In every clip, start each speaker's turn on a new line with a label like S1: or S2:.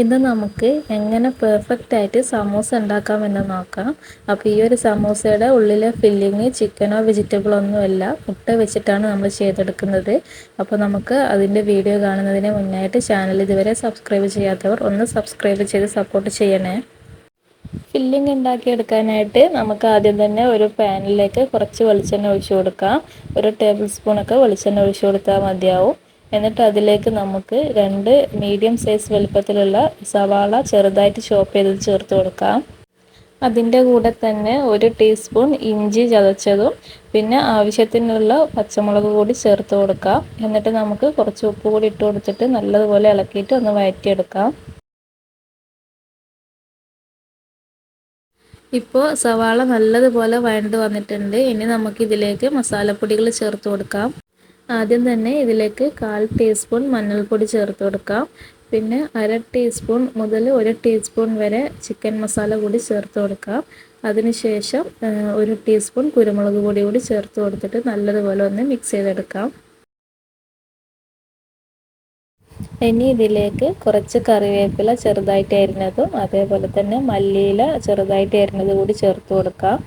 S1: ഇന്ന് നമുക്ക് എങ്ങനെ പെർഫെക്റ്റ് ആയിട്ട് സമൂസ ഉണ്ടാക്കാമെന്ന് നോക്കാം. അപ്പോൾ ഈ ഒരു സമൂസയുടെ ഉള്ളിലെ ഫില്ലിങ് ചിക്കനോ വെജിറ്റബിളോ ഒന്നുമല്ല, മുട്ട വെച്ചിട്ടാണ് നമ്മൾ ചെയ്തെടുക്കുന്നത്. അപ്പോൾ നമുക്ക് അതിൻ്റെ വീഡിയോ കാണുന്നതിന് മുന്നായിട്ട് ചാനൽ ഇതുവരെ സബ്സ്ക്രൈബ് ചെയ്യാത്തവർ ഒന്ന് സബ്സ്ക്രൈബ് ചെയ്ത് സപ്പോർട്ട് ചെയ്യണേ. ഫില്ലിംഗ് ഉണ്ടാക്കിയെടുക്കാനായിട്ട് നമുക്ക് ആദ്യം തന്നെ ഒരു പാനിലേക്ക് കുറച്ച് വെളിച്ചെണ്ണ ഒഴിച്ചു കൊടുക്കാം. ഒരു ടേബിൾ സ്പൂണൊക്കെ വെളിച്ചെണ്ണ ഒഴിച്ചു കൊടുത്താൽ മതിയാവും. എന്നിട്ട് അതിലേക്ക് നമുക്ക് 2 മീഡിയം സൈസ് വലുപ്പത്തിലുള്ള സവാള ചെറുതായിട്ട് ചോപ്പ് ചെയ്ത് ചേർത്ത് കൊടുക്കാം. അതിൻ്റെ കൂടെ തന്നെ 1 ടീസ്പൂൺ ഇഞ്ചി ചതച്ചതും പിന്നെ ആവശ്യത്തിനുള്ള പച്ചമുളക് കൂടി ചേർത്ത് കൊടുക്കാം. എന്നിട്ട് നമുക്ക് കുറച്ച് ഉപ്പ് കൂടി ഇട്ട് കൊടുത്തിട്ട് നല്ലതുപോലെ ഇളക്കിയിട്ട് ഒന്ന് വഴറ്റിയെടുക്കാം. ഇപ്പോൾ സവാള നല്ലതുപോലെ വഴണ്ട് വന്നിട്ടുണ്ട്. ഇനി നമുക്കിതിലേക്ക് മസാലപ്പൊടികൾ ചേർത്ത് കൊടുക്കാം. ആദ്യം തന്നെ ഇതിലേക്ക് 1/4 ടീസ്പൂൺ മഞ്ഞൾപ്പൊടി ചേർത്ത് കൊടുക്കാം. പിന്നെ 1/2 ടീസ്പൂൺ മുതൽ 1 ടീസ്പൂൺ വരെ ചിക്കൻ മസാല കൂടി ചേർത്ത് കൊടുക്കാം. അതിനുശേഷം 1 ടീസ്പൂൺ കുരുമുളക് പൊടി കൂടി ചേർത്ത് കൊടുത്തിട്ട് നല്ലതുപോലെ ഒന്ന് മിക്സ് ചെയ്തെടുക്കാം. ഇനി ഇതിലേക്ക് കുറച്ച് കറിവേപ്പില ചെറുതായിട്ട് അരിഞ്ഞതും അതേപോലെ തന്നെ മല്ലിയില ചെറുതായിട്ട് അരിഞ്ഞത് കൂടി ചേർത്ത് കൊടുക്കാം.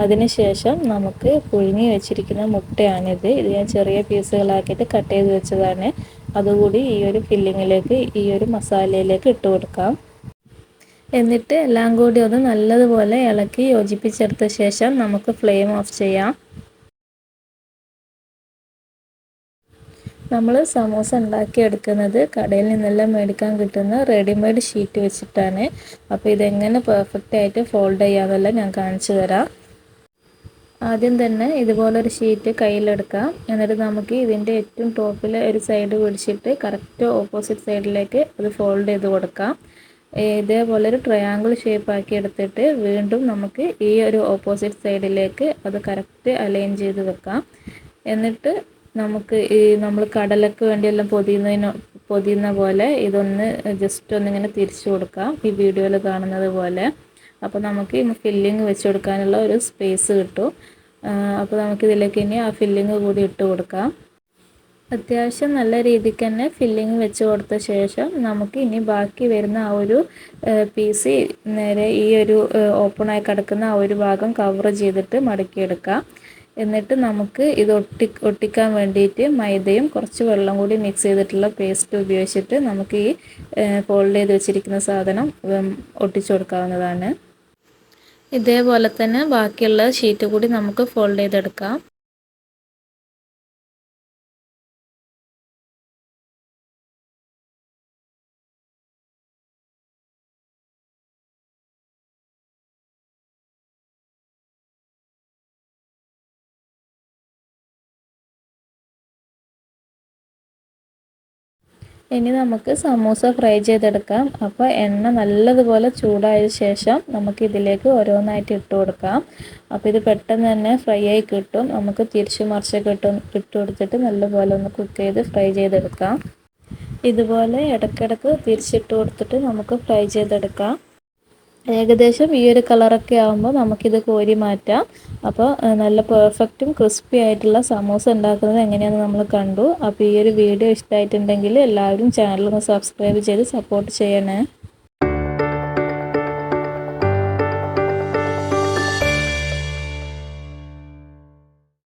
S1: അതിനുശേഷം നമുക്ക് പുഴുങ്ങി വെച്ചിരിക്കുന്ന മുട്ടയാണിത്. ഇത് ഞാൻ ചെറിയ പീസുകളാക്കിയിട്ട് കട്ട് ചെയ്ത് വെച്ചതാണ്. അതുകൂടി ഈ ഒരു ഫില്ലിങ്ങിലേക്ക്, ഈ ഒരു മസാലയിലേക്ക് ഇട്ട് കൊടുക്കാം. എന്നിട്ട് എല്ലാം കൂടി ഒന്ന് നല്ലതുപോലെ ഇളക്കി യോജിപ്പിച്ചെടുത്ത ശേഷം നമുക്ക് ഫ്ലെയിം ഓഫ് ചെയ്യാം. നമ്മൾ സമൂസ ഉണ്ടാക്കിയെടുക്കുന്നത് കടയിൽ നിന്നെല്ലാം മേടിക്കാൻ കിട്ടുന്ന റെഡിമെയ്ഡ് ഷീറ്റ് വെച്ചിട്ടാണ്. അപ്പോൾ ഇതെങ്ങനെ പെർഫെക്റ്റ് ആയിട്ട് ഫോൾഡ് ചെയ്യാമെന്നെല്ലാം ഞാൻ കാണിച്ചു തരാം. ആദ്യം തന്നെ ഇതുപോലൊരു ഷീറ്റ് കയ്യിലെടുക്കാം. എന്നിട്ട് നമുക്ക് ഇതിൻ്റെ ഏറ്റവും ടോപ്പിൽ ഒരു സൈഡ് പിടിച്ചിട്ട് കറക്റ്റ് ഓപ്പോസിറ്റ് സൈഡിലേക്ക് അത് ഫോൾഡ് ചെയ്ത് കൊടുക്കാം. ഇതേപോലെ ഒരു ട്രയാങ്കിൾ ഷേപ്പ് ആക്കി എടുത്തിട്ട് വീണ്ടും നമുക്ക് ഈ ഒരു ഓപ്പോസിറ്റ് സൈഡിലേക്ക് അത് കറക്റ്റ് അലൈൻ ചെയ്ത് വെക്കാം. എന്നിട്ട് നമുക്ക് നമ്മൾ കടലക്ക് വേണ്ടിയെല്ലാം പൊതിയുന്ന പോലെ ഇതൊന്ന് ജസ്റ്റ് ഒന്നിങ്ങനെ തിരിച്ചു കൊടുക്കാം, ഈ വീഡിയോയിൽ കാണുന്നത് പോലെ. അപ്പോൾ നമുക്ക് ഈ ഫില്ലിങ് വെച്ച് കൊടുക്കാനുള്ള ഒരു സ്പേസ് കിട്ടും. അപ്പോൾ നമുക്കിതിലേക്ക് ഇനി ആ ഫില്ലിങ് കൂടി ഇട്ട് കൊടുക്കാം. അത്യാവശ്യം നല്ല രീതിക്ക് തന്നെ ഫില്ലിങ് വെച്ച് കൊടുത്ത ശേഷം നമുക്ക് ഇനി ബാക്കി വരുന്ന ആ ഒരു പീസ് നേരെ ഈ ഒരു ഓപ്പണായി കിടക്കുന്ന ആ ഒരു ഭാഗം കവർ ചെയ്തിട്ട് മടക്കിയെടുക്കാം. എന്നിട്ട് നമുക്ക് ഇത് ഒട്ടിക്കാൻ വേണ്ടിയിട്ട് മൈദയും കുറച്ച് വെള്ളം കൂടി മിക്സ് ചെയ്തിട്ടുള്ള പേസ്റ്റ് ഉപയോഗിച്ചിട്ട് നമുക്ക് ഈ ഫോൾഡ് ചെയ്ത് വെച്ചിരിക്കുന്ന സാധനം ഒട്ടിച്ചു കൊടുക്കാവുന്നതാണ്. ഇതേപോലെ തന്നെ ബാക്കിയുള്ള ഷീറ്റ് കൂടി നമുക്ക് ഫോൾഡ് ചെയ്തെടുക്കാം. ഇനി നമുക്ക് സമൂസ ഫ്രൈ ചെയ്തെടുക്കാം. അപ്പോൾ എണ്ണ നല്ലതുപോലെ ചൂടായ ശേഷം നമുക്ക് ഇതിലേക്ക് ഓരോന്നായിട്ട് ഇട്ട് കൊടുക്കാം. അപ്പോൾ ഇത് പെട്ടെന്ന് തന്നെ ഫ്രൈ ആയി കിട്ടും. നമുക്ക് തിരിച്ചു മറിച്ചൊക്കെ ഇട്ട് കൊടുത്തിട്ട് നല്ലപോലെ ഒന്ന് കുക്ക് ചെയ്ത് ഫ്രൈ ചെയ്തെടുക്കാം. ഇതുപോലെ ഇടയ്ക്കിടയ്ക്ക് തിരിച്ചിട്ട് കൊടുത്തിട്ട് നമുക്ക് ഫ്രൈ ചെയ്തെടുക്കാം. ഏകദേശം ഈ ഒരു കളറൊക്കെ ആകുമ്പോൾ നമുക്കിത് കോരി മാറ്റാം. അപ്പോൾ നല്ല പെർഫെക്റ്റും ക്രിസ്പി ആയിട്ടുള്ള സമൂസ ഉണ്ടാക്കുന്നത് എങ്ങനെയാണെന്ന് നമ്മൾ കണ്ടു. അപ്പോൾ ഈ ഒരു വീഡിയോ ഇഷ്ടമായിട്ടുണ്ടെങ്കിൽ എല്ലാവരും ചാനൽ ഒന്ന് സബ്സ്ക്രൈബ് ചെയ്ത് സപ്പോർട്ട് ചെയ്യണേ.